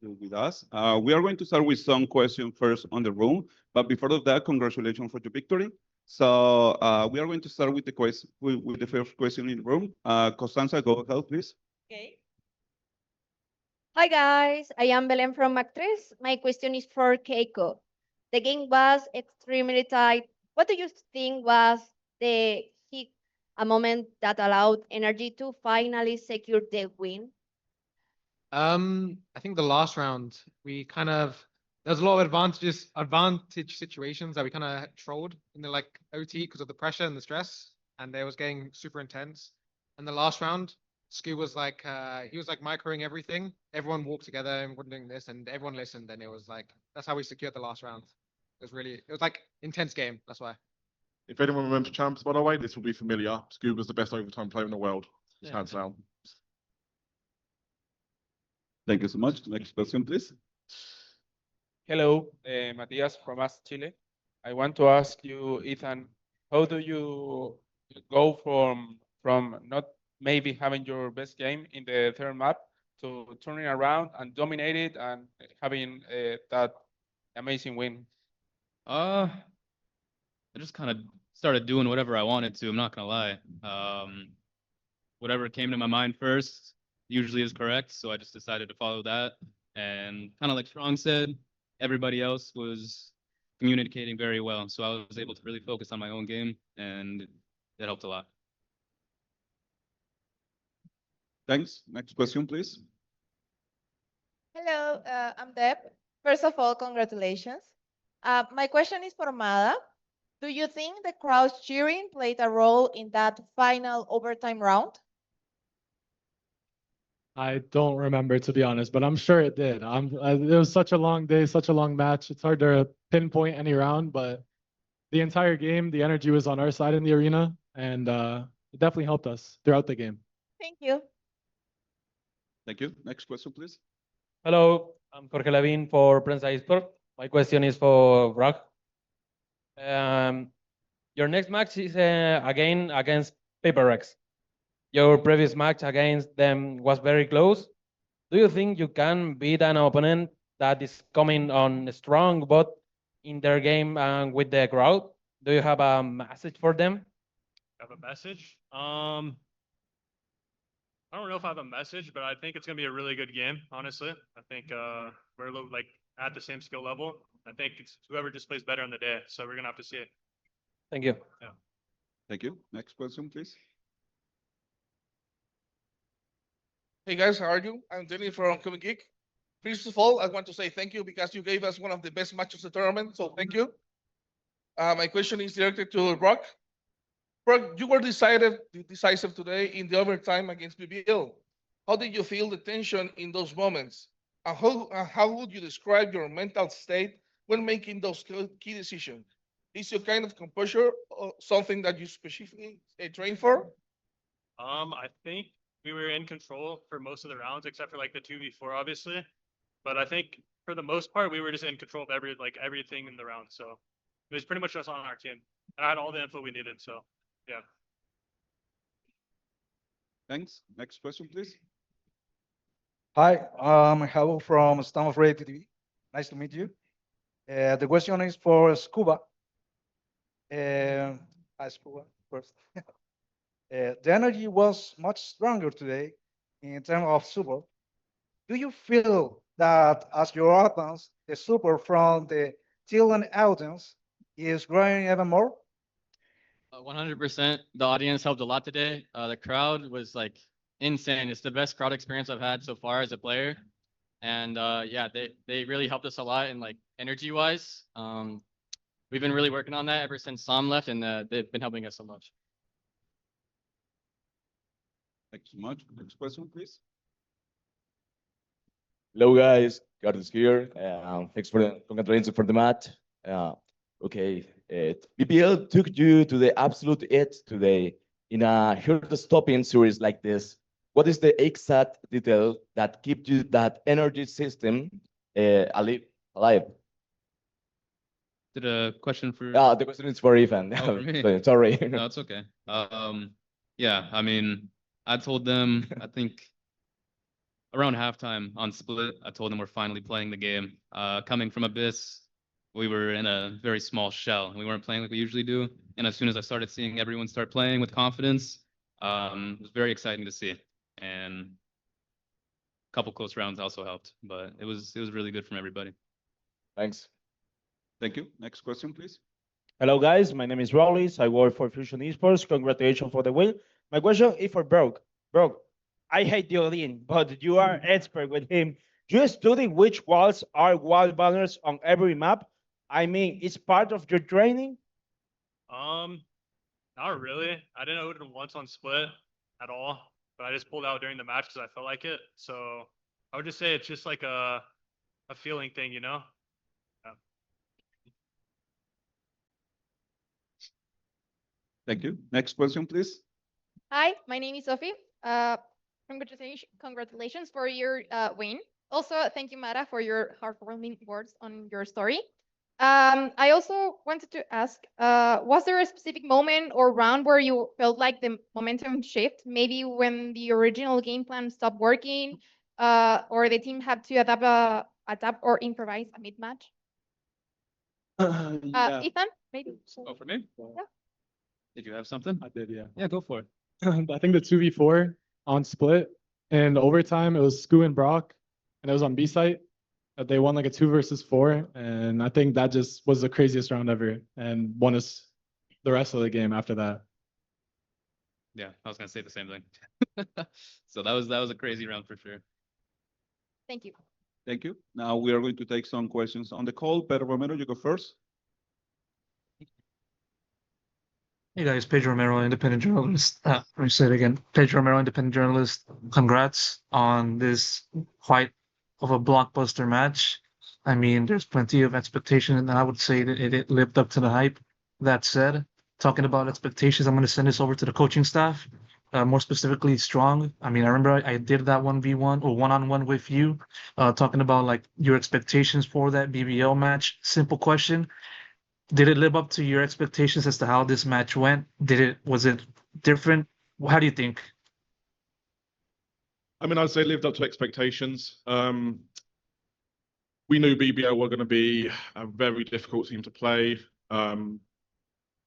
with us. We are going to start with some questions first on the room, but before of that, congratulations for your victory. So we are going to start with the first question in the room. Constanza, go ahead, please. Okay. Hi guys, I am Belén from Actress. My question is for Keiko. The game was extremely tight. What do you think was the hit, a moment that allowed NRG to finally secure the win? I think the last round we there's a lot of advantage situations that we kind of trolled in the like OT because of the pressure and the stress, and it was getting super intense. And the last round, Scu was like he was like microing everything. Everyone walked together and we're doing this, and everyone listened, and it was like that's how we secured the last round. It was like intense game. That's why. If anyone remembers champs, by the way, this will be familiar. Scuba's the best overtime player in the world. Just hands down. Thank you so much. Next question, please. Hello, Matias from Us Chile. I want to ask you, Ethan, how do you go from not maybe having your best game in the third map to turning around and dominate it and having that amazing win? I just kind of started doing whatever I wanted to. I'm not gonna lie. Whatever came to my mind first usually is correct, so I just decided to follow that. And kind of like Strong said, everybody else was communicating very well, so I was able to really focus on my own game, and that helped a lot. Thanks. Next question, please. Hello, I'm Deb. First of all, congratulations. My question is for Mada. Do you think the crowd cheering played a role in that final overtime round? I don't remember, to be honest, but I'm sure it did. It was such a long day, such a long match. It's hard to pinpoint any round, but the entire game, the energy was on our side in the arena, and it definitely helped us throughout the game. Thank you. Thank you. Next question, please. Hello, I'm Jorge Lavin for Prensa Esports. My question is for Brock. Your next match is again against Paper Rex. Your previous match against them was very close. Do you think you can beat an opponent that is coming on strong, both in their game and with the crowd? Do you have a message for them? Have a message? I don't know if I have a message, but I think it's gonna be a really good game. Honestly, I think we're like at the same skill level. I think it's whoever just plays better on the day. So we're gonna have to see it. Thank you. Yeah. Thank you. Next question, please. Hey guys, how are you? I'm Danny from Comic Geek. First of all, I want to say thank you because you gave us one of the best matches of the tournament. So thank you. My question is directed to Brock. Brock, you were decisive today in the overtime against BBL. How did you feel the tension in those moments? And how would you describe your mental state when making those key decisions? Is your kind of composure something that you specifically train for? I think we were in control for most of the rounds, except for like the 2v4, obviously. But I think for the most part, we were just in control of everything in the round. So it was pretty much just on our team. And I had all the info we needed. So yeah. Thanks. Next question, please. Hi, I'm Habo from Stanford Radio TV. Nice to meet you. The question is for Scuba. Scuba first. The energy was much stronger today in terms of support. Do you feel that as your audience, the support from the Chilean audience is growing even more? 100%. The audience helped a lot today. The crowd was like insane. It's the best crowd experience I've had so far as a player. And yeah, they really helped us a lot in like energy wise. We've been really working on that ever since Sam left, and they've been helping us so much. Thanks so much. Next question, please. Hello guys, Carlos here. Thanks for the congratulations for the match. Okay, BBL took you to the absolute edge today in a heart-stopping series like this. What is the exact detail that keeps you that energy system alive? Did a question for? The question is for Ethan. Oh, for me. Sorry. No, it's okay. Yeah, I mean, I told them, I think around halftime on Split, I told them we're finally playing the game. Coming from Abyss, we were in a very small shell. We weren't playing like we usually do. And as soon as I started seeing everyone start playing with confidence, it was very exciting to see. And a couple close rounds also helped, but it was really good from everybody. Thanks. Thank you. Next question, please. Hello, guys. My name is Rowley. I work for Fusion Esports. Congratulations for the win. My question is for Broke. Broke, I hate the Odin, but you are expert with him. You study which walls are wall banners on every map? I mean, it's part of your training? Not really. I didn't Odin once on Split at all, but I just pulled out during the match because I felt like it. So I would just say it's just like a feeling thing, you know? Yeah. Thank you. Next question, please. Hi, my name is Sophie. Congratulations for your win. Also, thank you, Mara, for your heartwarming words on your story. I also wanted to ask, was there a specific moment or round where you felt like the momentum shift? Maybe when the original game plan stopped working, or the team had to adapt or improvise a mid-match? Yeah. Ethan, maybe? Oh, for me? Yeah. Did you have something? I did, yeah. Yeah, go for it. I think the 2v4 on Split and overtime, it was Scoo and Brock, and it was on B site. They won like a 2 versus 4, and I think that just was the craziest round ever and won us the rest of the game after that. Yeah, I was gonna say the same thing. So that was a crazy round for sure. Thank you. Thank you. Now we are going to take some questions on the call. Pedro Romero, you go first. Hey guys, Pedro Romero, independent journalist. Let me say it again. Pedro Romero, independent journalist. Congrats on this quite of a blockbuster match. I mean, there's plenty of expectation, and I would say that it lived up to the hype. That said, talking about expectations, I'm going to send this over to the coaching staff, more specifically Strong. I mean, I remember I did that 1v1 or one-on-one with you, talking about like your expectations for that BBL match. Simple question. Did it live up to your expectations as to how this match went? Was it different? How do you think? I mean, I'd say it lived up to expectations. We knew BBL were going to be a very difficult team to play.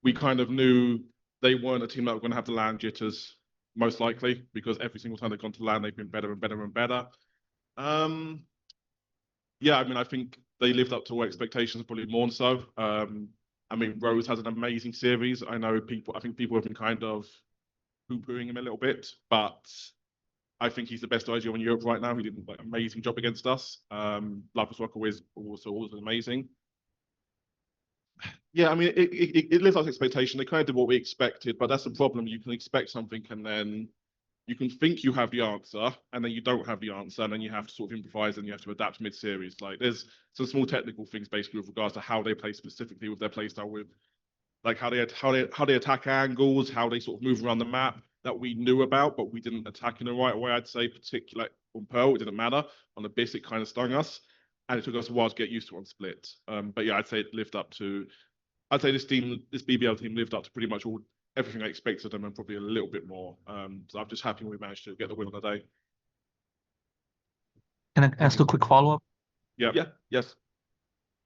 We kind of knew they weren't a team that were going to have the LAN jitters, most likely, because every single time they've gone to LAN, they've been better and better and better. Yeah, I mean, I think they lived up to our expectations, probably more so. I mean, Rose has an amazing series. I think people have been kind of poo-pooing him a little bit, but I think he's the best IGL in Europe right now. He did an amazing job against us. Lapis Rocker is also amazing. Yeah, I mean, it lives up to expectation. They kind of did what we expected, but that's the problem. You can expect something and then you can think you have the answer and then you don't have the answer and then you have to sort of improvise and you have to adapt mid-series. Like there's some small technical things basically with regards to how they play specifically with their playstyle, with like how they attack angles, how they sort of move around the map that we knew about, but we didn't attack in the right way. I'd say particularly like on Pearl, it didn't matter. On Abyss, it kind of stung us, and it took us a while to get used to on Split. But yeah, I'd say it lived up to. I'd say this BBL team lived up to pretty much everything I expected them and probably a little bit more. So I'm just happy we managed to get the win on the day. Can I ask a quick follow-up? Yeah. Yes.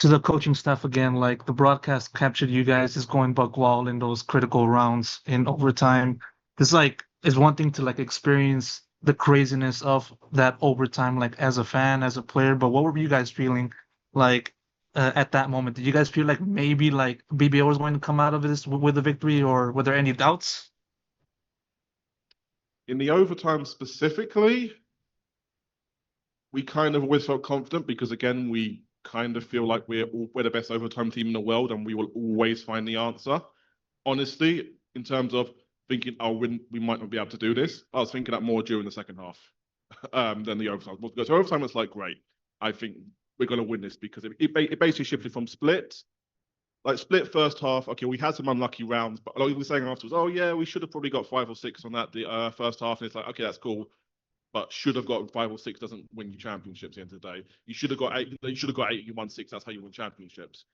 To the coaching staff again, like the broadcast captured you guys as going buck wild in those critical rounds in overtime. It's like, it's one thing to like experience the craziness of that overtime, like as a fan, as a player, but what were you guys feeling like at that moment? Did you guys feel like maybe like BBL was going to come out of this with a victory, or were there any doubts? In the overtime specifically, we kind of always felt confident because again, we kind of feel like we're the best overtime team in the world and we will always find the answer. Honestly, in terms of thinking, oh, we might not be able to do this, I was thinking that more during the second half than the overtime. So overtime was like, great, I think we're going to win this because it basically shifted from Split. Like Split first half, okay, we had some unlucky rounds, but like we were saying afterwards, oh yeah, we should have probably got 5 or 6 on that the first half, and it's like, okay, that's cool. But should have got 5 or 6 doesn't win you championships at the end of the day. You should have got 8. You should have got 8. You won 6. That's how you win championships.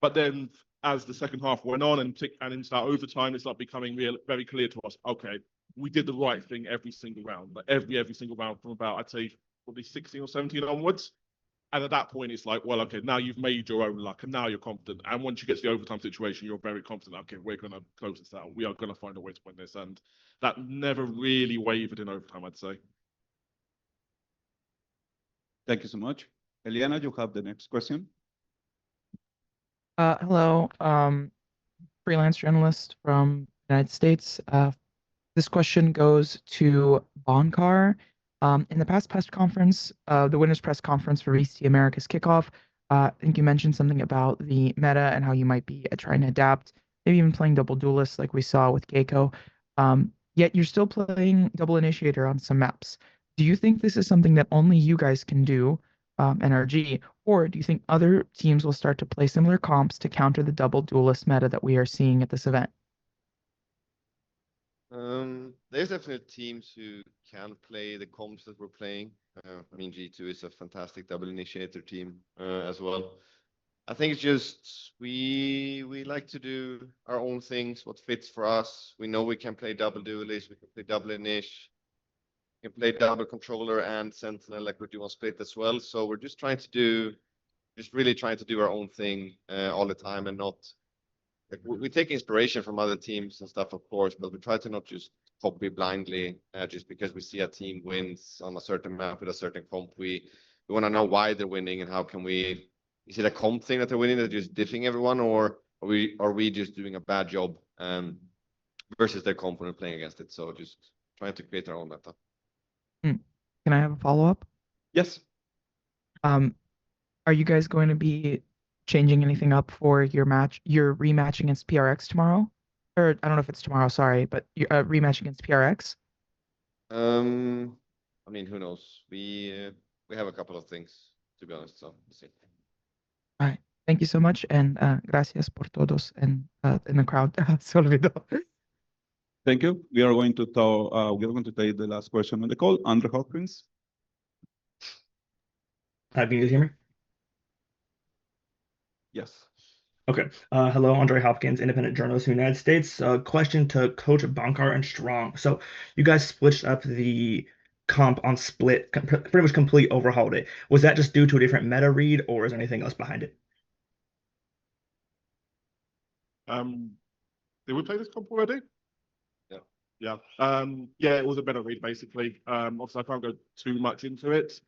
But then, as the second half went on and into that overtime, it's like becoming very clear to us. Okay, we did the right thing every single round. Like every single round from about, I'd say probably 16 or 17 onwards. And at that point, it's like, well, okay, now you've made your own luck, and now you're confident. And once you get to the overtime situation, you're very confident. Okay, we're going to close this out. We are going to find a way to win this. And that never really wavered in overtime, I'd say. Thank you so much. Eliana, you have the next question. Hello, freelance journalist from the United States. This question goes to Bonkar. In the past press conference, the winners press conference for VCT America's kickoff, I think you mentioned something about the meta and how you might be trying to adapt, maybe even playing double duelist like we saw with Gecko. Yet you're still playing double initiator on some maps. Do you think this is something that only you guys can do, NRG, or do you think other teams will start to play similar comps to counter the double duelist meta that we are seeing at this event? There's definitely teams who can play the comps that we're playing. I mean, G2 is a fantastic double initiator team as well. I think it's just we like to do our own things, what fits for us. We know we can play double duelist, we can play double init, we can play double controller and sentinel like we do on split as well. So we're just really trying to do our own thing all the time, and not like we take inspiration from other teams and stuff, of course, but we try to not just copy blindly just because we see a team wins on a certain map with a certain comp. We want to know why they're winning and how can we. Is it a comp thing that they're winning, that just diffing everyone, or are we just doing a bad job versus their comp when we're playing against it? So just trying to create our own meta. Can I have a follow-up? Yes. Are you guys going to be changing anything up for your rematch against PRX tomorrow? Or I don't know if it's tomorrow, sorry, but your rematch against PRX? I mean, who knows? We have a couple of things, to be honest, so we'll see. All right. Thank you so much, and gracias por todos in the crowd. Se olvidó. Thank you. We are going to take the last question on the call. Andre Hopkins. Hi, can you guys hear me? Yes. Okay. Hello, Andre Hopkins, independent journalist in the United States. Question to Coach Bonkar and Strong. So you guys switched up the comp on split, pretty much complete overhauled it. Was that just due to a different meta read, or is there anything else behind it? Did we play this comp already? Yeah. Yeah, it was a better read, basically. Obviously, I can't go too much into it,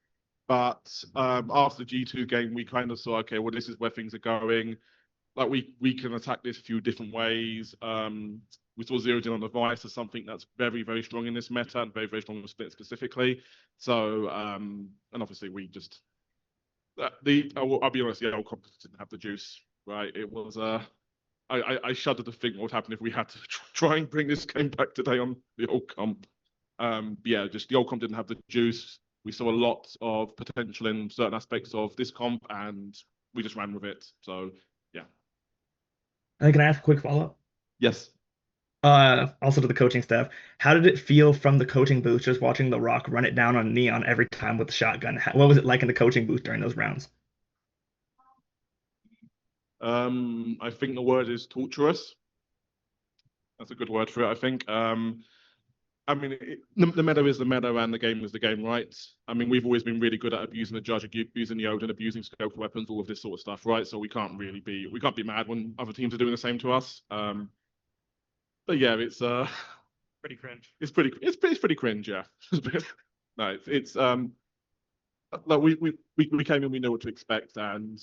but after the G2 game, we kind of saw, okay, well, this is where things are going. Like, we can attack this a few different ways. We saw zeroed in on the Vice as something that's very, very strong in this meta, and very, very strong in split specifically. So, and obviously, we just I'll be honest, the old comp didn't have the juice, right? It was I shudder to think what would happen if we had to try and bring this game back today on the old comp. Yeah, just the old comp didn't have the juice. We saw a lot of potential in certain aspects of this comp, and we just ran with it. So, yeah. And can I ask a quick follow-up? Yes. Also to the coaching staff, how did it feel from the coaching booth just watching The Rock run it down on Neon every time with the shotgun? What was it like in the coaching booth during those rounds? I think the word is torturous. That's a good word for it, I think. I mean, the meta is the meta and the game is the game, right? I mean, we've always been really good at abusing the judge, abusing the Odin, abusing scope weapons, all of this sort of stuff, right? So we can't be mad when other teams are doing the same to us. But yeah, it's pretty cringe. It's pretty cringe, yeah. No, it's like we came in, we knew what to expect, and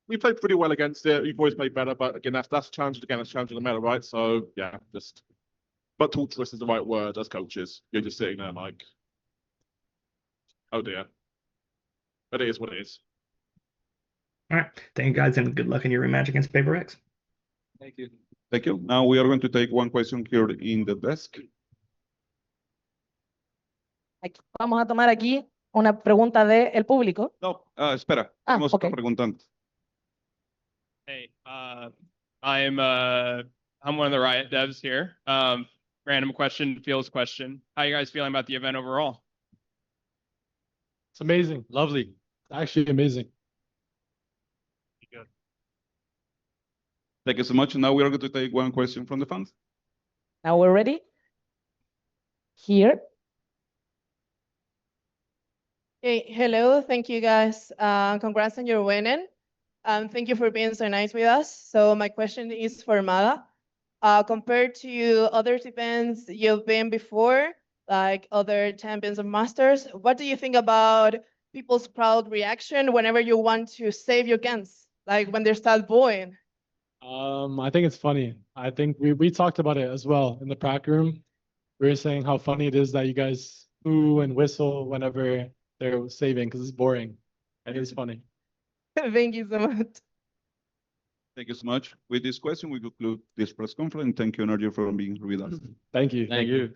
we played pretty well against it. We've always played better, but again, that's challenged again. That's challenging the meta, right? So yeah, but torturous is the right word as coaches. You're just sitting there like, oh dear. But it is what it is. All right. Thank you guys, and good luck in your rematch against Paper X. Thank you. Thank you. Now we are going to take one question here in the desk. Vamos a tomar aquí una pregunta del público. No, espera. Vamos okay. preguntando. Hey, I'm one of the Riot devs here. Random question, Fields question. How you guys feeling about the event overall? It's amazing. Lovely. Actually amazing. Thank you so much. Now we are going to take one question from the fans. Now we're ready. Here. Hey, hello, thank you guys. Congrats on your winning. Thank you for being so nice with us. So my question is for Mala. Compared to other events you've been before, like other champions of masters, what do you think about people's crowd reaction whenever you want to save your guns, like when they start booing? I think it's funny. I think we talked about it as well in the prac room. We were saying how funny it is that you guys boo and whistle whenever they're saving because it's boring. It is funny. Thank you so much. Thank you so much. With this question, we conclude this press conference. Thank you, NRG, for being with us. Thank you. Thank you.